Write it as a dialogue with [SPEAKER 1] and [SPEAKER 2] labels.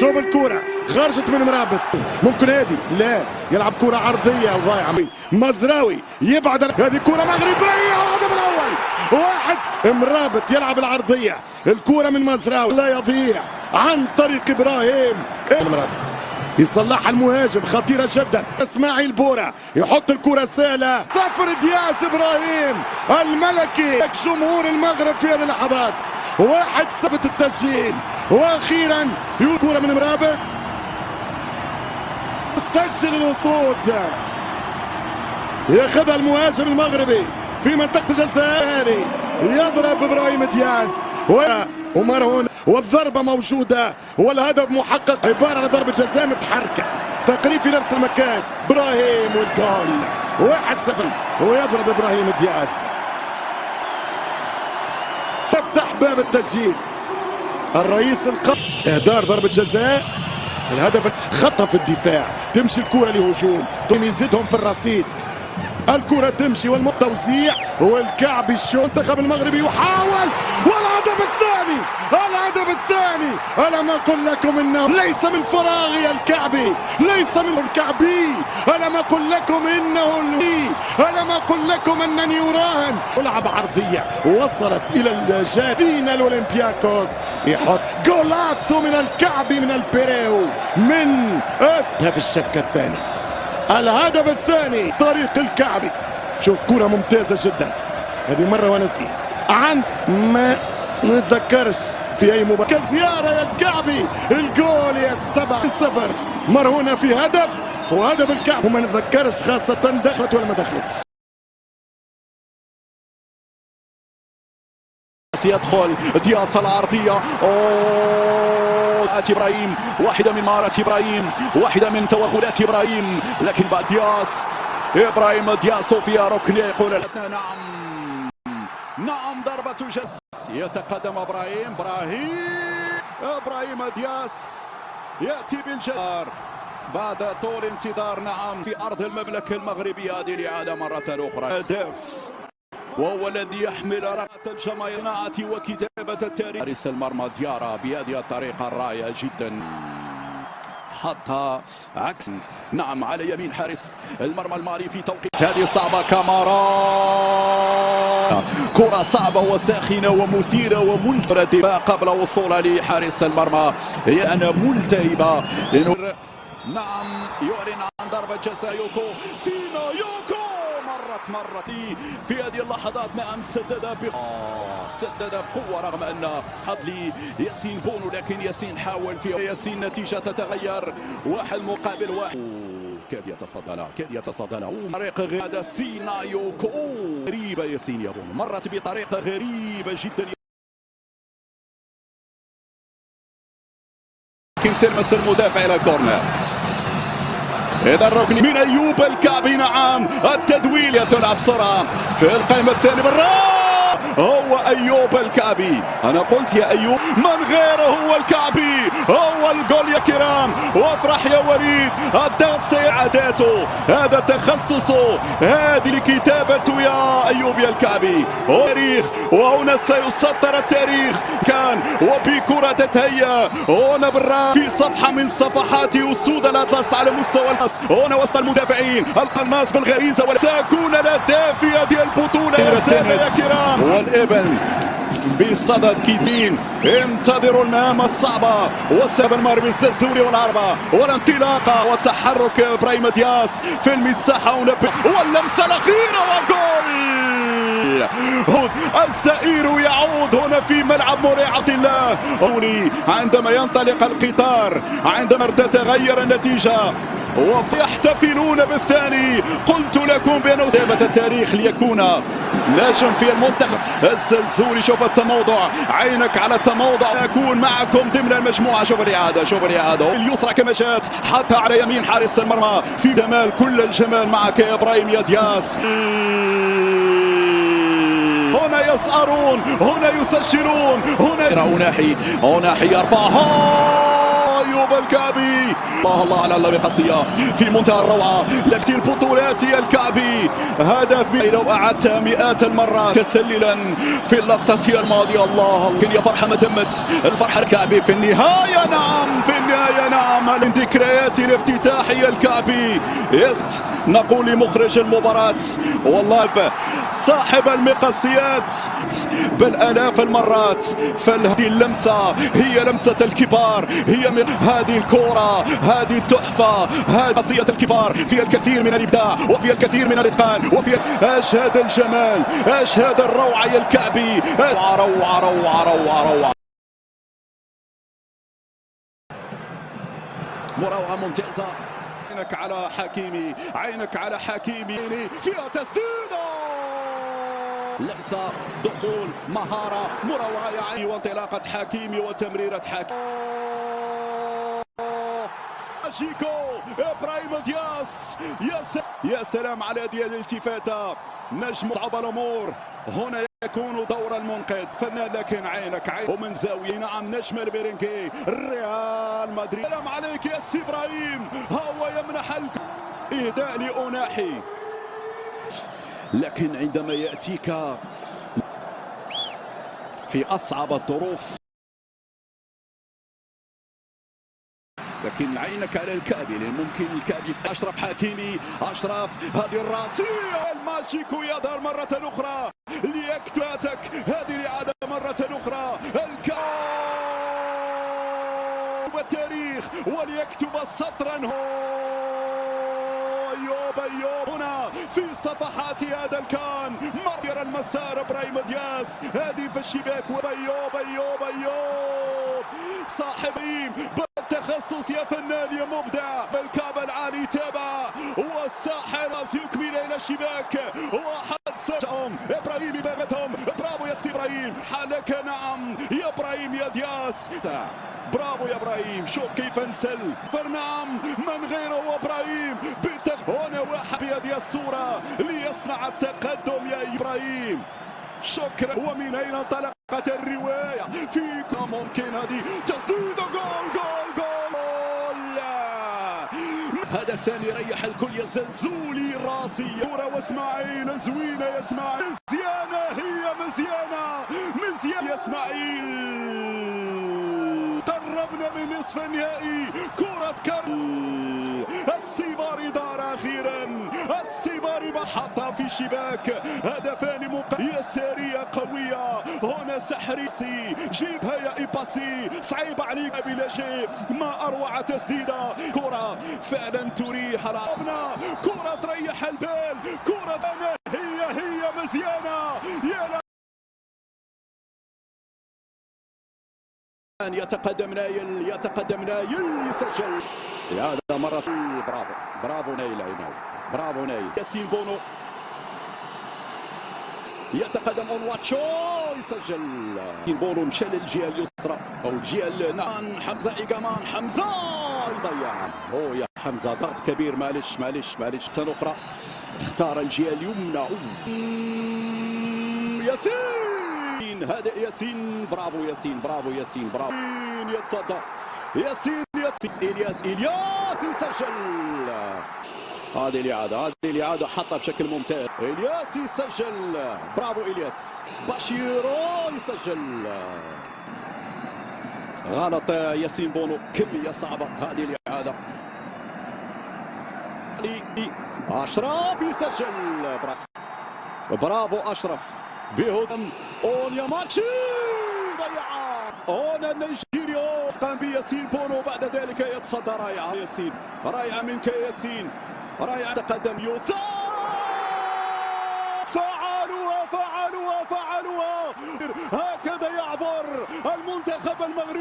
[SPEAKER 1] شوف الكرة خرجت من مرابط، ممكن هذه لا يلعب كرة عرضية وضايعة. مزراوي يبعد، هذه كرة مغربية والهدف الأول. واحد مرابط يلعب العرضية، الكرة من مزراوي لا يضيع عن طريق إبراهيم. مرابط يصلحها المهاجم، خطيرة جدا. اسماعيل بورا يحط الكرة سهلة، صفر دياز إبراهيم الملكي. جمهور المغرب في هذه اللحظات واحد ثبت التسجيل، واخيرا كرة من مرابط سجل الوصول، ياخذها المهاجم المغربي في منطقة الجزاء. هذه يضرب ابراهيم دياز ومرهون، والضربة موجودة والهدف محقق. عبارة عن ضربة جزاء متحركة تقريبا في نفس المكان. ابراهيم والجول 1-0، ويضرب ابراهيم دياز، فافتح باب التسجيل. الرئيس اهدار ضربة جزاء، الهدف خطأ في الدفاع، تمشي الكرة لهجوم، يزيدهم في الرصيد. الكرة تمشي والتوزيع والكعبي المنتخب المغربي يحاول، والهدف الثاني، الهدف الثاني. ألم أقل لكم إنه ليس من فراغ الكعبي، ليس من الكعبي. ألم أقل لكم إنه ألم أقل لكم أنني أراهن. لعب عرضية وصلت إلى الجافين الأولمبياكوس، يحط جولاتو من الكعبي من البيريو من في الشبكة الثاني. الهدف الثاني طريق الكعبي. شوف كرة ممتازة جدا هذه مرة ونسي عن ما نتذكرش في أي مباراة كزيارة يا الكعبي. الجول يا 7-0 مرهونة في هدف، وهدف الكعبي وما نتذكرش خاصة دخلت ولا ما دخلتش.
[SPEAKER 2] يدخل دياس العرضية، إبراهيم، واحدة من مهارات إبراهيم، واحدة من توغلات إبراهيم، لكن بعد دياس إبراهيم دياس فيها ركن يقول نعم نعم ضربة جزاء. يتقدم إبراهيم دياس يأتي بالجدار بعد طول انتظار. نعم في أرض المملكة المغربية هذه الإعادة مرة أخرى. هدف وهو الذي يحمل رقة الجماهير وكتابة التاريخ. حارس المرمى ديارة بهذه الطريقة الرائعة جدا، حطها عكس نعم على يمين حارس المرمى المالي في توقيت هذه صعبة. كامارا كرة صعبة وساخنة ومثيرة وملتهبة قبل وصولها لحارس المرمى. أنا ملتهبة نعم يعلن عن ضربة جزاء. يوكو سينا يوكو مرت في هذه اللحظات. نعم سدد بقوة رغم أن حظ ياسين بونو، لكن ياسين حاول في ياسين نتيجة تتغير، واحد مقابل واحد. كاد يتصدى له طريقة هذا سينا يوكو غريبة. ياسين يا بونو مرت بطريقة غريبة جدا، لكن تلمس المدافع إلى الكورنر. إذا الركن من أيوب الكعبي. نعم التدويل تلعب بسرعة في القائمة الثانية هو أيوب الكعبي. أنا قلت يا أيوب من غيره هو الكعبي، هو الجول يا كرام. وافرح يا وليد، الضغط سيعاداته، هذا تخصصه، هذه كتابته يا أيوب يا الكعبي. تاريخ، وهنا سيسطر التاريخ كان وبكرة تتهيأ هنا بالراس في صفحة من صفحات أسود الأطلس على مستوى القص. هنا وسط المدافعين القناص بالغريزة، وسيكون الهداف في هذه البطولة يا سادة يا كرام. والابن بصدد كيتين انتظروا المهام الصعبة، والسبب المغربي الزرزوري والعربة والانطلاقة والتحرك. ابراهيم دياس في المساحة واللمسة الأخيرة وجول. الزئير يعود هنا في ملعب مريعة الله. عندما ينطلق القطار، عندما تتغير النتيجة ويحتفلون بالثاني. قلت لكم بأنه ثابت التاريخ ليكون نجم في المنتخب الزلزولي. شوف التموضع، عينك على التموضع. أكون معكم ضمن المجموعة. شوف الإعادة اليسرى كما جاءت، حتى على يمين حارس المرمى في جمال، كل الجمال معك يا إبراهيم يا دياس. هنا يسأرون، هنا يسجلون، هنا أوناحي يرفعها أيوب الكعبي. الله على اللقطة في منتهى الروعة. لكن البطولات يا الكعبي هدف لو أعدتها مئات المرات تسللا في اللقطة الماضية. الله لكن يا فرحة ما تمت الفرحة. الكعبي في النهاية نعم، في النهاية نعم، من ذكريات الافتتاحية الكعبي. نقول لمخرج المباراة والله صاحب المقاسيات بالآلاف المرات، فهذه اللمسة هي لمسة الكبار، هي هذه الكرة، هذه التحفة، هذه قصية الكبار، فيها الكثير من الإبداع وفيها الكثير من الإتقان وفيها أشهد الجمال، أشهد الروعة يا الكعبي. روعة روعة روعة روعة، مروعة ممتازة. عينك على حكيمي، عينك على حكيمي، فيها تسديدة، لمسة، دخول، مهارة، مروعة يا عيني، وانطلاقة حكيمي وتمريرة حكيمي. شيكو ابراهيم دياس، يا سلام على هذه الالتفاتة. نجم صعب الامور هنا، يكون دور المنقذ فنان، لكن عينك عين ومن زاوية نعم نجم البيرنكي ريال مدريد. سلام عليك يا سي ابراهيم، هو يمنح اهداء لأناحي، لكن عندما يأتيك في أصعب الظروف، لكن عينك على الكعبي، لأن ممكن الكعبي. أشرف حكيمي، أشرف هذه الراسية، الماجيكو يظهر مرة أخرى ليكتاتك هذه الإعادة مرة أخرى. التاريخ وليكتب سطرا. أيوب هنا في صفحات هذا الكان مر المسار ابراهيم دياس، هذه في الشباك. أيوب صاحب بالتخصص يا فنان يا مبدع، بالكعب العالي تابع، والساحر يكمل الى الشباك. واحد سجهم ابراهيم باغتهم، برافو يا سي ابراهيم، حالك نعم يا ابراهيم يا دياس، برافو يا ابراهيم. شوف كيف انسل نعم، من غيره ابراهيم. هنا واحد بهذه الصورة ليصنع التقدم يا ابراهيم، شكرا. ومن اين انطلقت الرواية؟ في ممكن هذه تسديدة، جول. هذا الثاني ريح الكل يا زلزولي راسي. كرة واسماعيل زوينة يا اسماعيل، مزيانة، هي مزيانة يا اسماعيل. قربنا من نصف النهائي. كرة السيباري دار اخيرا، السيباري حطها في الشباك. هدفان يسارية قوية، هنا سحريسي، جيبها يا إيباسي، صعيب عليك بلا شيء. ما أروع تسديدة، كرة فعلا تريح العبنا، كرة تريح البال، كرة هي مزيانة. يتقدم نايل يسجل هذا مرة. برافو نايل، برافو نايل. ياسين بونو يتقدم اونواتشو يسجل. بونو مشى للجهه اليسرى او الجهه نعم، حمزه إيجامان، حمزه يضيع. يا حمزه ضغط كبير، معلش سنة اخرى اختار الجهه اليمنى. ياسين، هذا ياسين، برافو ياسين يتصدى، ياسين إلياس يسجل. هذه الإعادة حطها بشكل ممتاز. إلياس يسجل، برافو إلياس. باشيرو يسجل. غلط ياسين بونو، كمية صعبة هذه الإعادة. أشرف يسجل، برافو أشرف. بهدم أونياماتشي ضيعها. هنا النيجيريو قام بياسين بونو، بعد ذلك يتصدى. رائعة ياسين، رائعة منك ياسين، رائعة. تقدم يوسف، فعلوها. هكذا يعبر المنتخب المغربي.